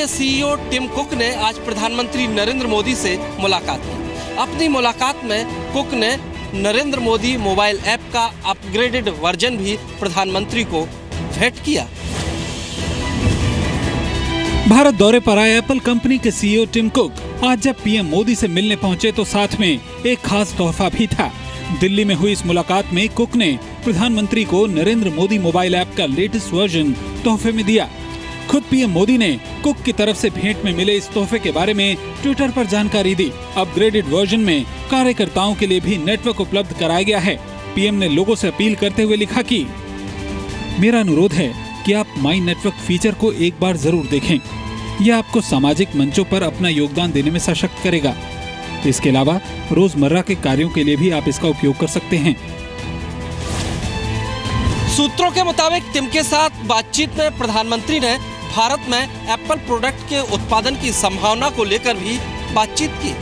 के CEO Tim cook ने आज प्रधानमंत्री नरेंद्र मोदी से मुलाकात की। अपनी मुलाकात में कुक ने नरेंद्र मोदी मोबाइल ऐप का अपग्रेडेड वर्जन भी प्रधानमंत्री को भेंट किया। भारत दौरे पर आए एप्पल कंपनी के सीईओ टिम कुक आज जब पीएम मोदी से मिलने पहुंचे तो साथ में एक खास तोहफा भी था। दिल्ली में हुई इस मुलाकात में कुक ने प्रधानमंत्री को नरेंद्र मोदी मोबाइल ऐप का लेटेस्ट वर्जन तोहफे में दिया। खुद पीएम मोदी ने कुक की तरफ से भेंट में मिले इस तोहफे के बारे में ट्विटर पर जानकारी दी। अपग्रेडेड वर्जन में कार्यकर्ताओं के लिए भी नेटवर्क उपलब्ध कराया गया है। पीएम ने लोगों से अपील करते हुए लिखा कि मेरा अनुरोध है कि आप माई नेटवर्क फीचर को एक बार जरूर देखें। यह आपको सामाजिक मंचों पर अपना योगदान देने में सशक्त करेगा। इसके अलावा रोजमर्रा के कार्यों के लिए भी आप इसका उपयोग कर सकते हैं। सूत्रों के मुताबिक टिम के साथ बातचीत में प्रधानमंत्री ने भारत में एप्पल प्रोडक्ट के उत्पादन की संभावना को लेकर भी बातचीत की।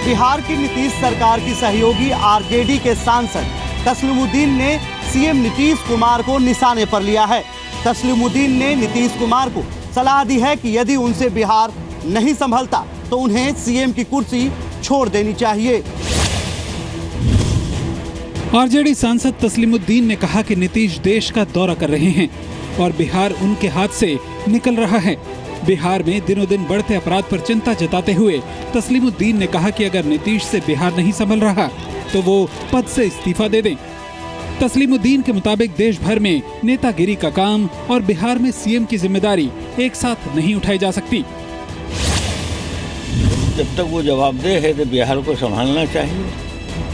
बिहार की नीतीश सरकार की सहयोगी आरजेडी के सांसद तस्लीमुद्दीन ने सीएम नीतीश कुमार को निशाने पर लिया है। तस्लीमुद्दीन ने नीतीश कुमार को सलाह दी है कि यदि उनसे बिहार नहीं संभलता तो उन्हें सीएम की कुर्सी छोड़ देनी चाहिए। आरजेडी सांसद तस्लीमुद्दीन ने कहा कि नीतीश देश का दौरा कर रहे हैं और बिहार उनके हाथ से निकल रहा है। बिहार में दिनों दिन बढ़ते अपराध पर चिंता जताते हुए तस्लीमुद्दीन ने कहा कि अगर नीतीश से बिहार नहीं संभल रहा तो वो पद से इस्तीफा दे दें। तस्लीमुद्दीन के मुताबिक देश भर में नेतागिरी का काम और बिहार में सीएम की जिम्मेदारी एक साथ नहीं उठाई जा सकती। जब तक वो जवाबदेह है तो बिहार को संभालना चाहिए।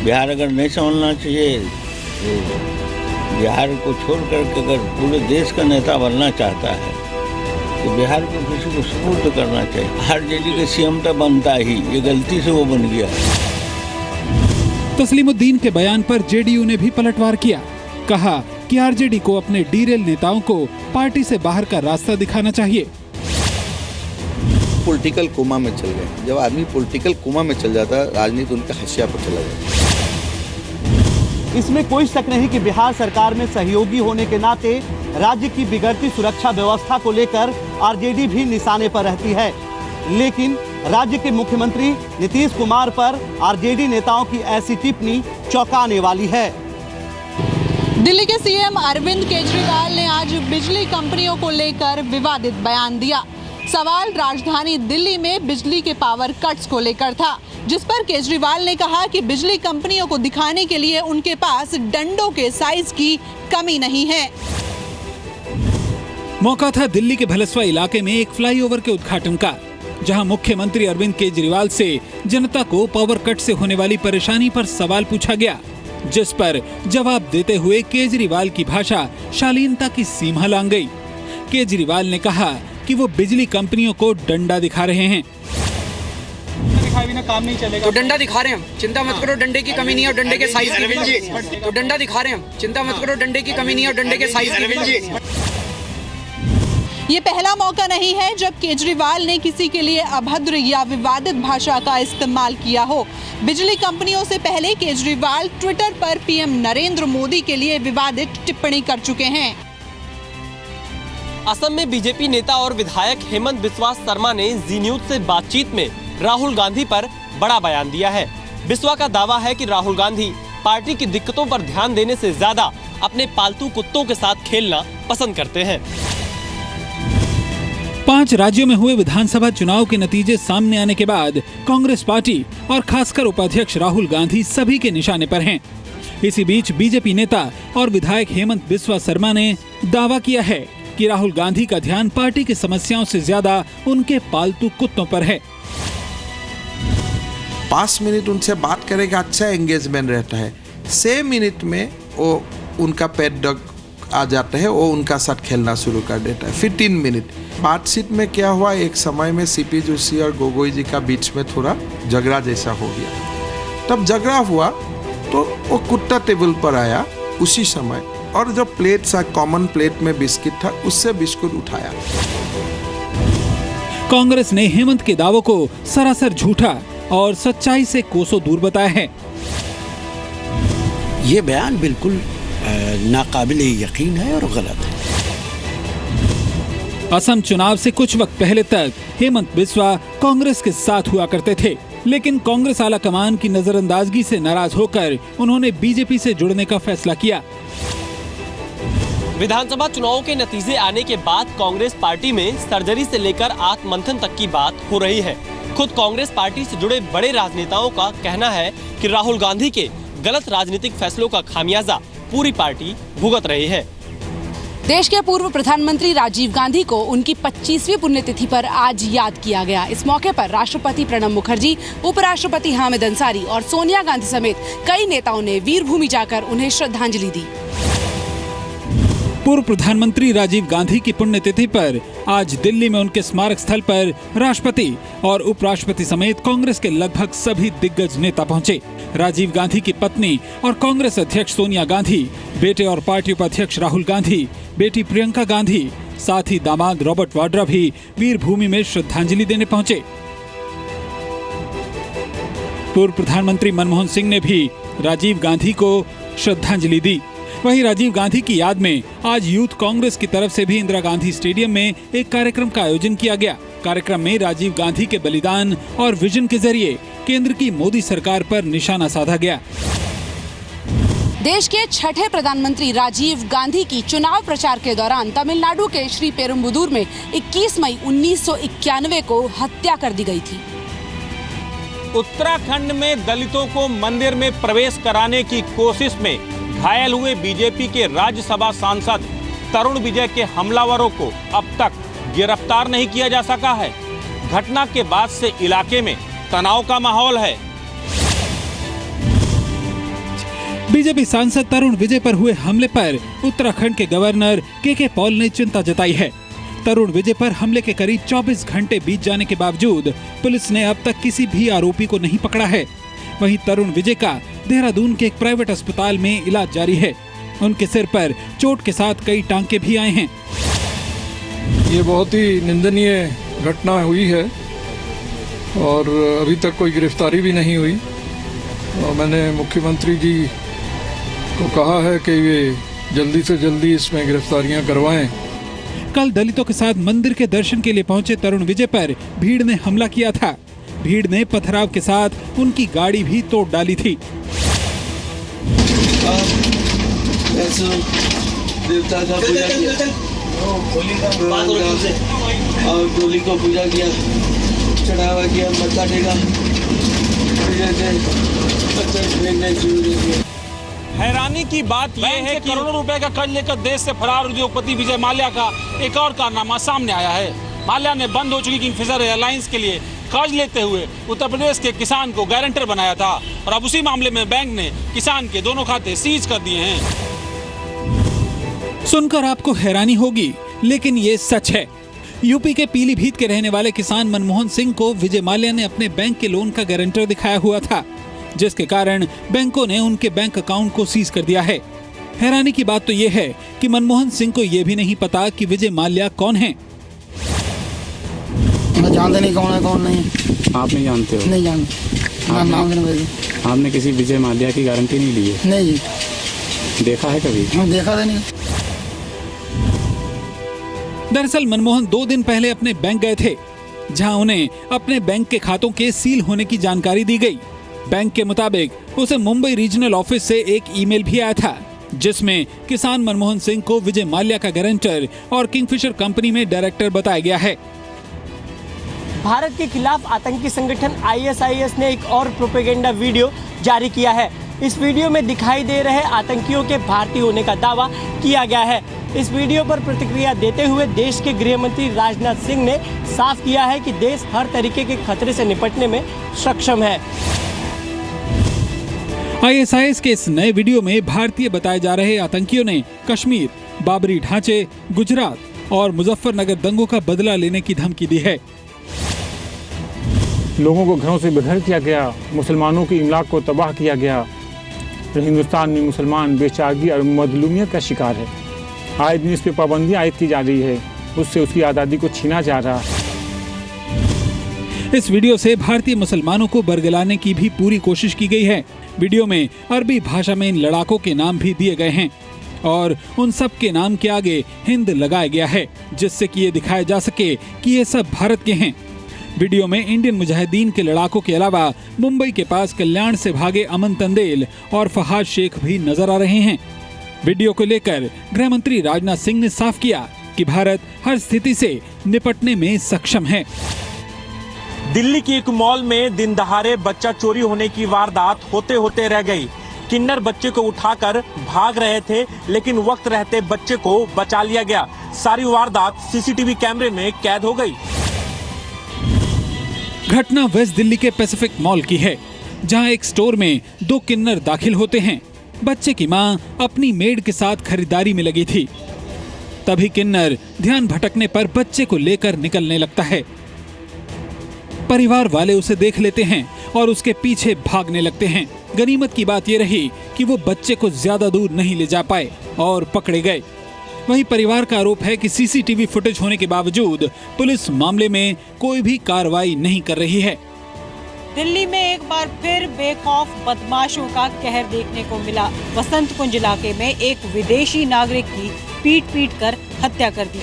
बिहार अगर नहीं संभालना चाहिए तो बिहार को छोड़ करके अगर पूरे देश का नेता बनना चाहता है तो बिहार को किसी को सुपुर्द करना चाहिए। आरजेडी के सीएम तो बनता ही, ये गलती से वो बन गया। तस्लीमुद्दीन के बयान पर जेडीयू ने भी पलटवार किया। कहा कि आरजेडी को अपने डीरेल नेताओं को पार्टी से बाहर का रास्ता दिखाना चाहिए। पॉलिटिकल कोमा में चल गए। जब आदमी पॉलिटिकल कोमा में चल जाता है, राजनीति उनके हाशिया पर चला जाता है। इसमें कोई शक नहीं कि बिहार सरकार में सहयोगी होने के नाते राज्य की बिगड़ती सुरक्षा व्यवस्था को लेकर आरजेडी भी निशाने पर रहती है। लेकिन राज्य के मुख्यमंत्री नीतीश कुमार पर आरजेडी नेताओं की ऐसी टिप्पणी चौंकाने वाली है। दिल्ली के सीएम अरविंद केजरीवाल ने आज बिजली कंपनियों को लेकर विवादित बयान दिया। सवाल राजधानी दिल्ली में बिजली के पावर कट्स को लेकर था, जिस पर केजरीवाल ने कहा कि बिजली कंपनियों को दिखाने के लिए उनके पास डंडों के साइज की कमी नहीं है। मौका था दिल्ली के भलसवा इलाके में एक फ्लाईओवर के उद्घाटन का, जहां मुख्यमंत्री अरविंद केजरीवाल से जनता को पावर कट से होने वाली परेशानी पर सवाल पूछा गया, जिस पर जवाब देते हुए केजरीवाल की भाषा शालीनता की सीमा लांघ गई। केजरीवाल ने कहा कि वो बिजली कंपनियों को डंडा दिखा रहे हैं। दिखाए बिना काम नहीं चलेगा। तो डंडा दिखा रहे हैं हम, चिंता मत करो, डंडे की कमी नहीं है और डंडे के साइज की भी। तो डंडा दिखा रहे हैं हम, चिंता मत करो, डंडे की कमी नहीं है और डंडे के साइज की भी। ये पहला मौका नहीं है जब केजरीवाल ने किसी के लिए अभद्र या विवादित भाषा का इस्तेमाल किया हो। बिजली कंपनियों से पहले केजरीवाल ट्विटर पर पीएम नरेंद्र मोदी के लिए विवादित टिप्पणी कर चुके हैं। असम में बीजेपी नेता और विधायक हेमंत बिस्वा शर्मा ने जी न्यूज से बातचीत में राहुल गांधी पर बड़ा बयान दिया है। बिस्वा का दावा है कि राहुल गांधी पार्टी की दिक्कतों पर ध्यान देने से ज्यादा अपने पालतू कुत्तों के साथ खेलना पसंद करते हैं। 5 राज्यों में हुए विधानसभा चुनाव के नतीजे सामने आने के बाद कांग्रेस पार्टी और खासकर उपाध्यक्ष राहुल गांधी सभी के निशाने पर हैं। इसी बीच बीजेपी नेता और विधायक हेमंत बिस्वा शर्मा ने दावा किया है कि राहुल गांधी का ध्यान पार्टी की समस्याओं से ज्यादा उनके पालतू कुत्तों पर है। 5 मिनट उनसे बात करेगा, अच्छा एंगेजमेंट रहता है। 6 मिनट में वो उनका पेट डॉग आ जाता है, वो उनका साथ खेलना शुरू कर देता है। फिर 3 मिनट बातचीत में क्या हुआ, एक समय में सीपी जोशी और गोगोई जी का बीच में थोड़ा झगड़ा जैसा हो गया। तब झगड़ा हुआ तो वो कुत्ता टेबल पर आया उसी समय, और जो प्लेट सा कॉमन प्लेट में बिस्किट था उससे बिस्कुट उठाया। कांग्रेस ने हेमंत के दावों को सरासर झूठा और सच्चाई से कोसों दूर बताया है। ये बयान बिल्कुल नाकाबिले यकीन है और गलत है। असम चुनाव से कुछ वक्त पहले तक हेमंत बिस्वा कांग्रेस के साथ हुआ करते थे, लेकिन कांग्रेस आला कमान की नजरअंदाजगी से नाराज होकर उन्होंने बीजेपी से जुड़ने का फैसला किया। विधानसभा चुनावों के नतीजे आने के बाद कांग्रेस पार्टी में सर्जरी से लेकर आत्ममंथन तक की बात हो रही है। खुद कांग्रेस पार्टी से जुड़े बड़े राजनेताओं का कहना है कि राहुल गांधी के गलत राजनीतिक फैसलों का खामियाजा पूरी पार्टी भुगत रही है। देश के पूर्व प्रधानमंत्री राजीव गांधी को उनकी 25वीं पुण्यतिथि पर आज याद किया गया। इस मौके पर राष्ट्रपति प्रणब मुखर्जी, उपराष्ट्रपति हामिद अंसारी और सोनिया गांधी समेत कई नेताओं ने वीरभूमि जाकर उन्हें श्रद्धांजलि दी। पूर्व प्रधानमंत्री राजीव गांधी की पुण्यतिथि पर आज दिल्ली में उनके स्मारक स्थल पर राष्ट्रपति और उपराष्ट्रपति समेत कांग्रेस के लगभग सभी दिग्गज नेता पहुंचे। राजीव गांधी की पत्नी और कांग्रेस अध्यक्ष सोनिया गांधी, बेटे और पार्टी उपाध्यक्ष राहुल गांधी, बेटी प्रियंका गांधी, साथ ही दामाद रॉबर्ट वाड्रा भी वीरभूमि में श्रद्धांजलि देने पहुंचे। पूर्व प्रधानमंत्री मनमोहन सिंह ने भी राजीव गांधी को श्रद्धांजलि दी। वहीं राजीव गांधी की याद में आज यूथ कांग्रेस की तरफ से भी इंदिरा गांधी स्टेडियम में एक कार्यक्रम का आयोजन किया गया। कार्यक्रम में राजीव गांधी के बलिदान और विजन के जरिए केंद्र की मोदी सरकार पर निशाना साधा गया। देश के छठे प्रधानमंत्री राजीव गांधी की चुनाव प्रचार के दौरान तमिलनाडु के श्री पेरुम्बुदूर में 21 मई 1991 को हत्या कर दी गई थी। उत्तराखंड में दलितों को मंदिर में प्रवेश कराने की कोशिश में घायल हुए बीजेपी के राज्यसभा सांसद तरुण विजय के हमलावरों को अब तक गिरफ्तार नहीं किया जा सका है। घटना के बाद से इलाके में तनाव का माहौल है। बीजेपी सांसद तरुण विजय पर हुए हमले पर उत्तराखंड के गवर्नर के पॉल ने चिंता जताई है। तरुण विजय पर हमले के करीब 24 घंटे बीत जाने के बावजूद पुलिस ने अब तक किसी भी आरोपी को नहीं पकड़ा है। वहीं तरुण विजय का देहरादून के एक प्राइवेट अस्पताल में इलाज जारी है। उनके सिर पर चोट के साथ कई टांके भी आए हैं। ये बहुत ही निंदनीय घटना हुई है और अभी तक कोई गिरफ्तारी भी नहीं हुई। और मैंने मुख्यमंत्री जी को कहा है कि वे जल्दी से जल्दी इसमें गिरफ्तारियां करवाएं। कल दलितों के साथ मंदिर के दर्शन के लिए पहुंचे तरुण विजय पर भीड़ ने हमला किया था। भीड़ ने पथराव के साथ उनकी गाड़ी भी तोड़ डाली थी। देवता का पूजा किया और डोली को पूजा किया, चढ़ावा किया, मत्था टेका, हैरानी की बात यह है कि करोड़ों रुपए का कर्ज लेकर देश से फरार उद्योगपति विजय माल्या का एक और कारनामा सामने आया है। माल्या ने बंद हो चुकी किंगफिशर एयरलाइंस के लिए कर्ज लेते हुए उत्तर प्रदेश के किसान को गारंटर बनाया था और अब उसी मामले में बैंक ने किसान के दोनों खाते सीज कर दिए हैं। सुनकर आपको हैरानी होगी, लेकिन ये सच है। यूपी के पीलीभीत के रहने वाले किसान मनमोहन सिंह को विजय माल्या ने अपने बैंक के लोन का गारंटर दिखाया हुआ था, जिसके कारण बैंकों ने उनके बैंक अकाउंट को सीज कर दिया है। हैरानी की बात तो ये है कि मनमोहन सिंह को ये भी नहीं पता कि विजय माल्या कौन है। मैं जानते नहीं कौन है कौन नहीं। आप नहीं जानते हो? नहीं जानते। नाम नहीं। आपने किसी विजय माल्या की गारंटी नहीं ली है? नहीं। देखा है कभी? देखा था नहीं। दरअसल मनमोहन 2 दिन पहले अपने बैंक गए थे, जहां उन्हें अपने बैंक के खातों के सील होने की जानकारी दी गई। बैंक के मुताबिक उसे मुंबई रीजनल ऑफिस से एक ईमेल भी आया था, जिसमें किसान मनमोहन सिंह को विजय माल्या का गारंटर और किंगफिशर कंपनी में डायरेक्टर बताया गया है। भारत के खिलाफ आतंकी संगठन ISIS ने एक और प्रोपेगेंडा वीडियो जारी किया है। इस वीडियो में दिखाई दे रहे आतंकियों के भारतीय होने का दावा किया गया है। इस वीडियो पर प्रतिक्रिया देते हुए देश के गृह मंत्री राजनाथ सिंह ने साफ किया है कि देश हर तरीके के खतरे से निपटने में सक्षम है। ISIS के इस नए वीडियो में भारतीय बताए जा रहे आतंकियों ने कश्मीर, बाबरी ढांचे, गुजरात और मुजफ्फरनगर दंगों का बदला लेने की धमकी दी है। लोगों को घरों से बेघर किया गया, मुसलमानों की इमलाक को तबाह किया गया। हिंदुस्तान में मुसलमान बेचारगी और मजलूमियत का शिकार है। आए दिन इस पर पाबंदी आयद की जा रही है, उससे उसकी आज़ादी को छीना जा रहा है। इस वीडियो से भारतीय मुसलमानों को बरगलाने की भी पूरी कोशिश की गई है। वीडियो में अरबी भाषा में इन लड़ाकों के नाम भी दिए गए हैं। और उन सब के नाम के आगे हिंद लगाया गया है, जिससे कि ये दिखाया जा सके कि ये सब भारत के हैं। वीडियो में इंडियन मुजाहिदीन के लड़ाकों के अलावा मुंबई के पास कल्याण से भागे अमन तंदेल और फहाद शेख भी नजर आ रहे हैं। वीडियो को लेकर गृह मंत्री राजनाथ सिंह ने साफ किया कि भारत हर स्थिति से निपटने में सक्षम है। दिल्ली की एक मॉल में दिन दहाड़े बच्चा चोरी होने की वारदात होते होते रह गई। किन्नर बच्चे को उठाकर भाग रहे थे, लेकिन वक्त रहते बच्चे को बचा लिया गया। सारी वारदात सीसीटीवी कैमरे में कैद हो गई। घटना वेस्ट दिल्ली के पैसिफिक मॉल की है, जहां एक स्टोर में 2 किन्नर दाखिल होते हैं। बच्चे की मां अपनी मेड के साथ खरीदारी में लगी थी। तभी किन्नर ध्यान भटकने पर बच्चे को लेकर निकलने लगता है। परिवार वाले उसे देख लेते हैं और उसके पीछे भागने लगते हैं। गनीमत की बात यह रही कि वो बच्चे को ज्यादा दूर नहीं ले जा पाए और पकड़े गए। वहीं परिवार का आरोप है कि सीसीटीवी फुटेज होने के बावजूद पुलिस मामले में कोई भी कार्रवाई नहीं कर रही है। दिल्ली में एक बार फिर बेखौफ बदमाशों का कहर देखने को मिला। वसंत कुंज इलाके में एक विदेशी नागरिक की पीट कर हत्या कर दी।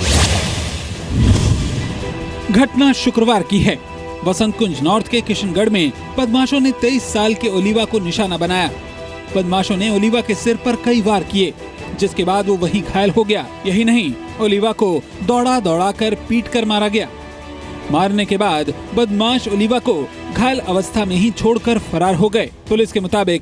घटना शुक्रवार की है। वसंत कुंज नॉर्थ के किशनगढ़ में बदमाशों ने 23 साल के ओलिवा को निशाना बनाया। बदमाशों ने ओलिवा के सिर पर कई वार किए, जिसके बाद वो वहीं घायल हो गया। यही नहीं, ओलिवा को दौड़ा कर पीट कर मारा गया। मारने के बाद बदमाश ओलिवा को घायल अवस्था में ही छोड़कर फरार हो गए। पुलिस के मुताबिक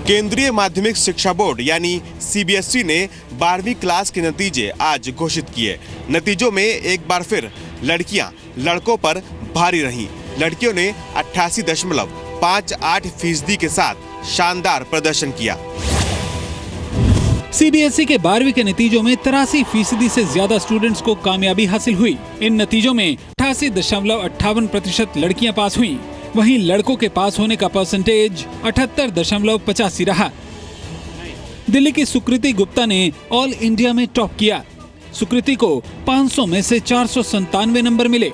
केंद्रीय माध्यमिक शिक्षा बोर्ड यानी सीबीएसई ने 12वीं क्लास के नतीजे आज घोषित किए। नतीजों में एक बार फिर लड़कियां लड़कों पर भारी रहीं। लड़कियों ने 88.58% के साथ शानदार प्रदर्शन किया। सीबीएसई के 12वीं के नतीजों में 83% से ज्यादा स्टूडेंट्स को कामयाबी हासिल हुई। इन नतीजों में 88.58% लड़कियां पास हुईं। वहीं लड़कों के पास होने का परसेंटेज 78.85 रहा। दिल्ली की सुकृति गुप्ता ने ऑल इंडिया में टॉप किया। सुकृति को 500 में से 497 नंबर मिले।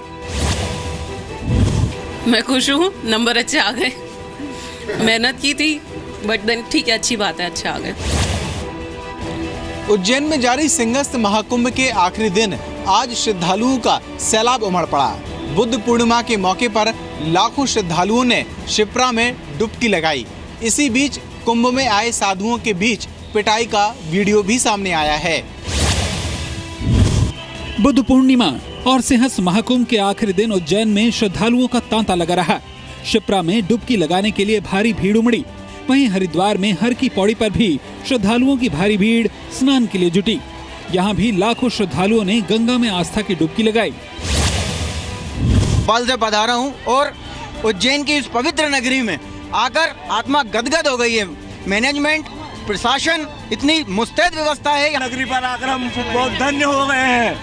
मैं खुश हूँ, नंबर अच्छे आ गए। मेहनत की थी, बट देन ठीक है, अच्छी बात है, अच्छे आ गए। उज्जैन में जारी सिंहस्थ महाकुंभ के आखिरी दिन आज श्रद्धालुओं का सैलाब उमड़ पड़ा। बुद्ध पूर्णिमा के मौके पर लाखों श्रद्धालुओं ने शिप्रा में डुबकी लगाई। इसी बीच कुंभ में आए साधुओं के बीच पिटाई का वीडियो भी सामने आया है। बुद्ध पूर्णिमा और सिंहस्थ महाकुंभ के आखिरी दिन उज्जैन में श्रद्धालुओं का तांता लगा रहा। शिप्रा में डुबकी लगाने के लिए भारी भीड़ उमड़ी। वहीं हरिद्वार में हर की पौड़ी पर भी श्रद्धालुओं की भारी भीड़ स्नान के लिए जुटी। यहाँ भी लाखों श्रद्धालुओं ने गंगा में आस्था की डुबकी लगाई। बाल से पधारा हूँ और उज्जैन की इस पवित्र नगरी में आकर आत्मा गदगद हो गई है। मैनेजमेंट, प्रशासन, इतनी मुस्तैद व्यवस्था है। नगरी पर आकर हम बहुत धन्य हो गए हैं।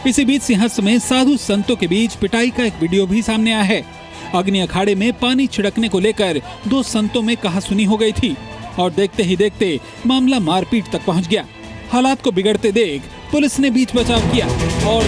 इसी बीच सिंहस्थ में साधु संतों के बीच पिटाई का एक वीडियो भी सामने आया है। अग्नि अखाड़े में पानी छिड़कने को लेकर 2 संतों में कहासुनी हो गई थी और देखते ही देखते मामला मारपीट तक पहुंच गया। हालात को बिगड़ते देख पुलिस ने बीच बचाव किया और